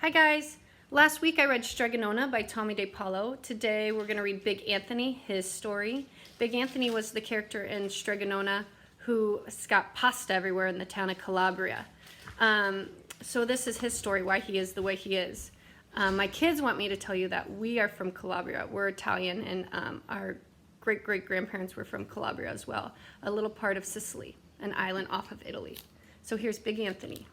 Hi guys! Last week I read Stregonona by Tomie dePaola. Today we're going to read Big Anthony, his story. Big Anthony was the character in Stregonona who got pasta everywhere in the town of Calabria. So this is his story, why he is the way he is. My kids want me to tell you that we are from Calabria. We're Italian, and our great-great-grandparents were from Calabria as well, a little part of Sicily, an island off of Italy. So here's Big Anthony.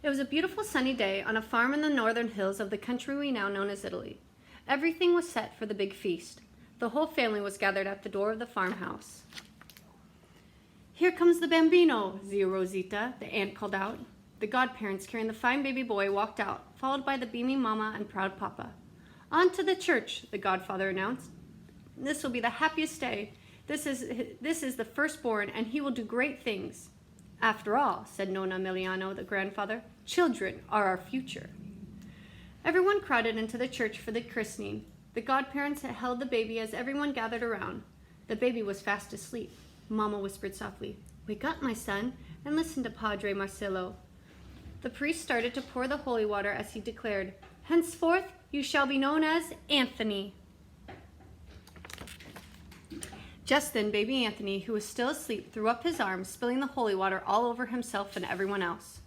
It was a beautiful sunny day on a farm in the northern hills of the country we now know as Italy. Everything was set for the big feast. The whole family was gathered at the door of the farmhouse. "Here comes the bambino, zia Rosita," the aunt called out. The godparents carrying the fine baby boy walked out, followed by the beaming mama and proud papa. "On to the church," the godfather announced. "This will be the happiest day. This is the firstborn, and he will do great things." "After all," said Nonna Emiliano, the grandfather, "children are our future." Everyone crowded into the church for the christening. The godparents had held the baby as everyone gathered around. The baby was fast asleep. Mama whispered softly, "Wake up, my son, and listen to Padre Marcello." The priest started to pour the holy water as he declared, "Henceforth you shall be known as Anthony." Just then, baby Anthony, who was still asleep, threw up his arms, spilling the holy water all over himself and everyone else.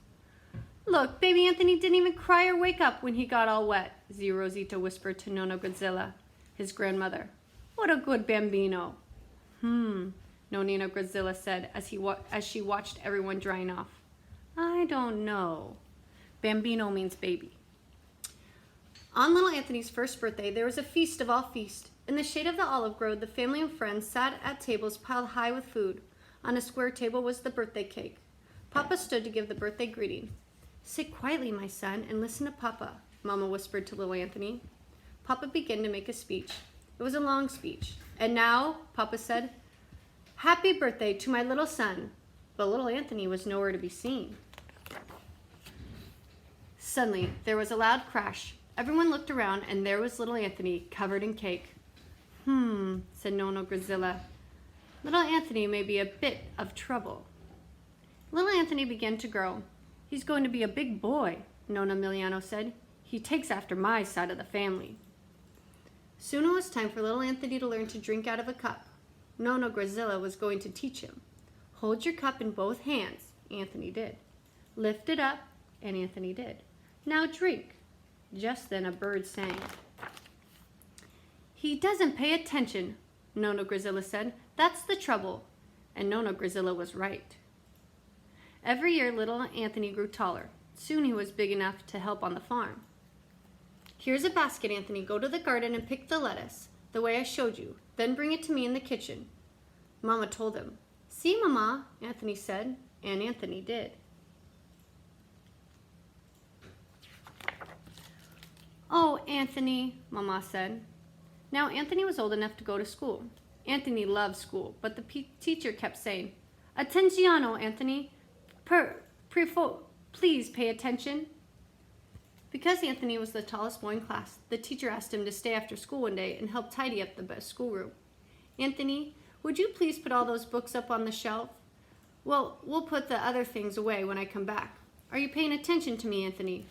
"Look, baby Anthony didn't even cry or wake up when he got all wet," zia Rosita whispered to Nonna Grazilla, his grandmother. "What a good bambino." Nonnina Grazilla said as she watched everyone drying off. "I don't know." Bambino means baby. On little Anthony's first birthday, there was a feast of all feasts. In the shade of the olive grove, the family and friends sat at tables piled high with food. On a square table was the birthday cake. Papa stood to give the birthday greeting. "Sit quietly, my son, and listen to Papa," Mama whispered to little Anthony. Papa began to make a speech. It was a long speech. "And now," Papa said, "happy birthday to my little son." But little Anthony was nowhere to be seen. Suddenly, there was a loud crash. Everyone looked around, and there was little Anthony, covered in cake. Said Nonna Grazilla. "Little Anthony may be a bit of trouble." Little Anthony began to grow. "He's going to be a big boy," Nonna Emiliano said. "He takes after my side of the family." Soon it was time for little Anthony to learn to drink out of a cup. Nonna Grazilla was going to teach him. "Hold your cup in both hands," Anthony did. "Lift it up," and Anthony did. "Now drink." Just then a bird sang. "He doesn't pay attention," Nonna Grazilla said. "That's the trouble." And Nonna Grazilla was right. Every year little Anthony grew taller. Soon he was big enough to help on the farm. "Here's a basket, Anthony. Go to the garden and pick the lettuce, the way I showed you. Then bring it to me in the kitchen." Mama told him. "See, Mama," Anthony said, and Anthony did. "Oh, Anthony," Mama said. Now Anthony was old enough to go to school. Anthony loved school, but the teacher kept saying, "Attenzione, Anthony. Please pay attention." Because Anthony was the tallest boy in class, the teacher asked him to stay after school one day and help tidy up the schoolroom. "Anthony, would you please put all those books up on the shelf? Well, we'll put the other things away when I come back. Are you paying attention to me, Anthony?"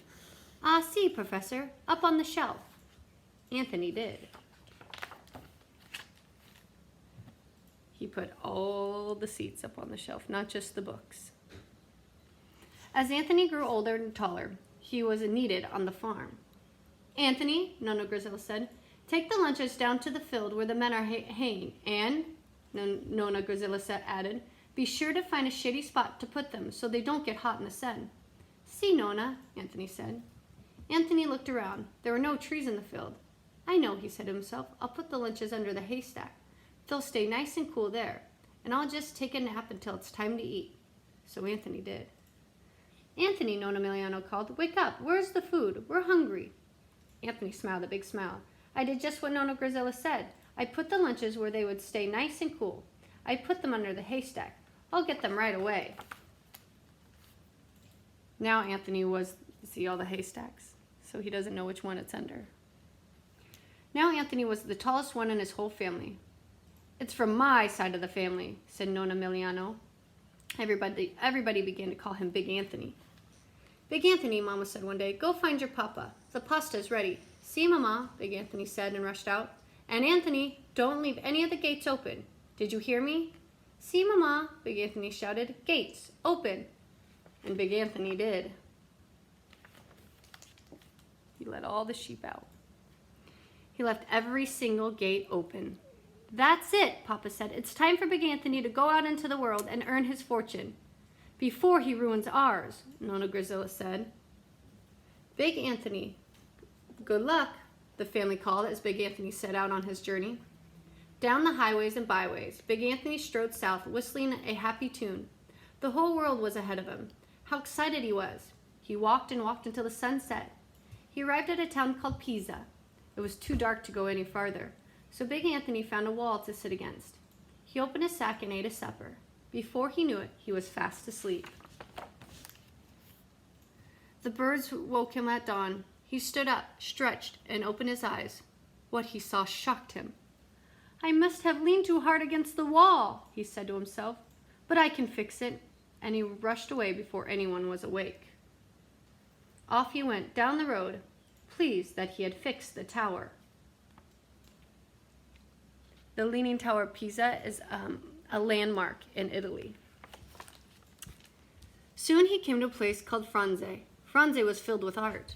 "Ah, si, Professor. Up on the shelf." Anthony did. He put all the seats up on the shelf, not just the books. As Anthony grew older and taller, he was needed on the farm. "Anthony," Nonna Grazilla said, "take the lunches down to the field where the men are haying, and," Nonna Grazilla added, "be sure to find a shady spot to put them so they don't get hot in the sun." "See, Nonna," Anthony said. Anthony looked around. There were no trees in the field. "I know," he said to himself. "I'll put the lunches under the haystack. They'll stay nice and cool there, and I'll just take a nap until it's time to eat." So Anthony did. "Anthony," Nonna Emiliano called, "wake up. Where's the food? We're hungry." Anthony smiled a big smile. "I did just what Nonna Grazilla said. I put the lunches where they would stay nice and cool. I put them under the haystack. I'll get them right away." Now Anthony see all the haystacks, so he doesn't know which one it's under. Now Anthony was the tallest one in his whole family. It's from my side of the family, said Nonna Miliano. Everybody began to call him Big Anthony. Big Anthony, Mama said one day, go find your papa. The pasta is ready. See, Mama, Big Anthony said and rushed out. And Anthony, don't leave any of the gates open. Did you hear me? See, Mama, Big Anthony shouted. Gates, open. And Big Anthony did. He let all the sheep out. He left every single gate open. That's it, Papa said. It's time for Big Anthony to go out into the world and earn his fortune. Before he ruins ours, Nonna Grisilla said. Big Anthony, good luck, the family called as Big Anthony set out on his journey. Down the highways and byways, Big Anthony strode south, whistling a happy tune. The whole world was ahead of him. How excited he was. He walked and walked until the sun set. He arrived at a town called Pisa. It was too dark to go any farther, so Big Anthony found a wall to sit against. He opened his sack and ate a supper. Before he knew it, he was fast asleep. The birds woke him at dawn. He stood up, stretched, and opened his eyes. What he saw shocked him. I must have leaned too hard against the wall, he said to himself, but I can fix it. And he rushed away before anyone was awake. Off he went down the road, pleased that he had fixed the tower. The Leaning Tower of Pisa is a landmark in Italy. Soon he came to a place called Franze. Franze was filled with art.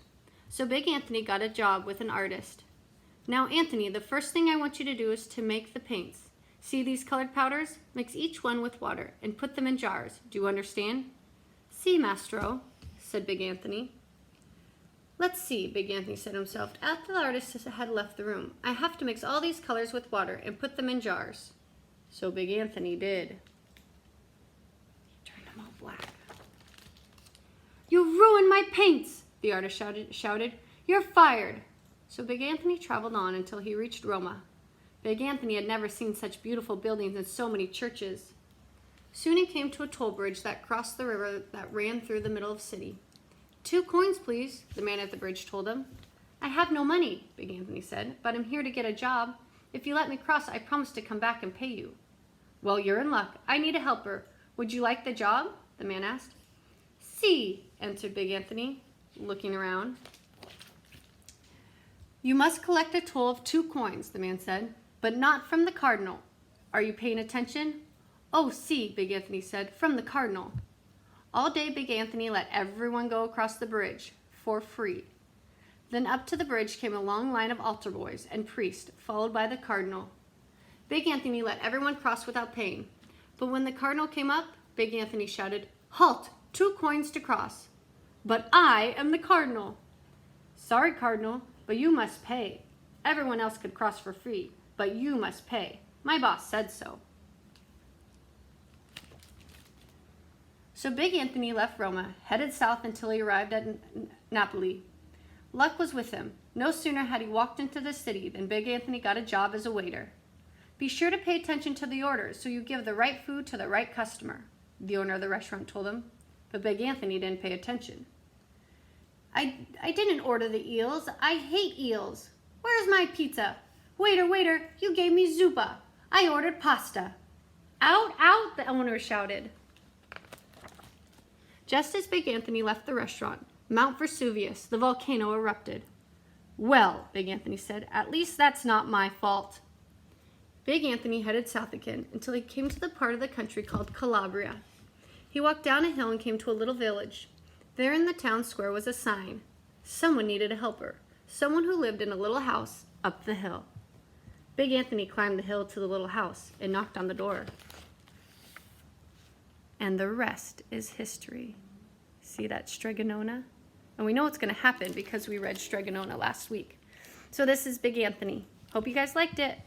So Big Anthony got a job with an artist. Now, Anthony, the first thing I want you to do is to make the paints. See these colored powders? Mix each one with water and put them in jars. Do you understand? Si, Mastro, said Big Anthony. Let's see, Big Anthony said to himself, after the artist had left the room. I have to mix all these colors with water and put them in jars. So Big Anthony did. He turned them all black. You ruined my paints, the artist shouted. You're fired. So Big Anthony traveled on until he reached Roma. Big Anthony had never seen such beautiful buildings and so many churches. Soon he came to a toll bridge that crossed the river that ran through the middle of the city. 2 coins, please, the man at the bridge told him. I have no money, Big Anthony said, but I'm here to get a job. If you let me cross, I promise to come back and pay you. Well, you're in luck. I need a helper. Would you like the job? The man asked. Si, answered Big Anthony, looking around. You must collect a toll of 2 coins, the man said, but not from the cardinal. Are you paying attention? Oh, si, Big Anthony said, from the cardinal. All day Big Anthony let everyone go across the bridge for free. Then up to the bridge came a long line of altar boys and priests, followed by the cardinal. Big Anthony let everyone cross without paying. But when the cardinal came up, Big Anthony shouted, Halt! 2 coins to cross. But I am the cardinal. Sorry, cardinal, but you must pay. Everyone else could cross for free, but you must pay. My boss said so. So Big Anthony left Roma, headed south until he arrived at Napoli. Luck was with him. No sooner had he walked into the city than Big Anthony got a job as a waiter. Be sure to pay attention to the orders so you give the right food to the right customer, the owner of the restaurant told him. But Big Anthony didn't pay attention. I didn't order the eels. I hate eels. Where's my pizza? Waiter, you gave me zuppa. I ordered pasta. Out, out, the owner shouted. Just as Big Anthony left the restaurant, Mount Vesuvius, the volcano, erupted. Well, Big Anthony said, at least that's not my fault. Big Anthony headed south again until he came to the part of the country called Calabria. He walked down a hill and came to a little village. There in the town square was a sign. Someone needed a helper, someone who lived in a little house up the hill. Big Anthony climbed the hill to the little house and knocked on the door. And the rest is history. See that stregonona? And we know what's going to happen because we read stregonona last week. So this is Big Anthony. Hope you guys liked it.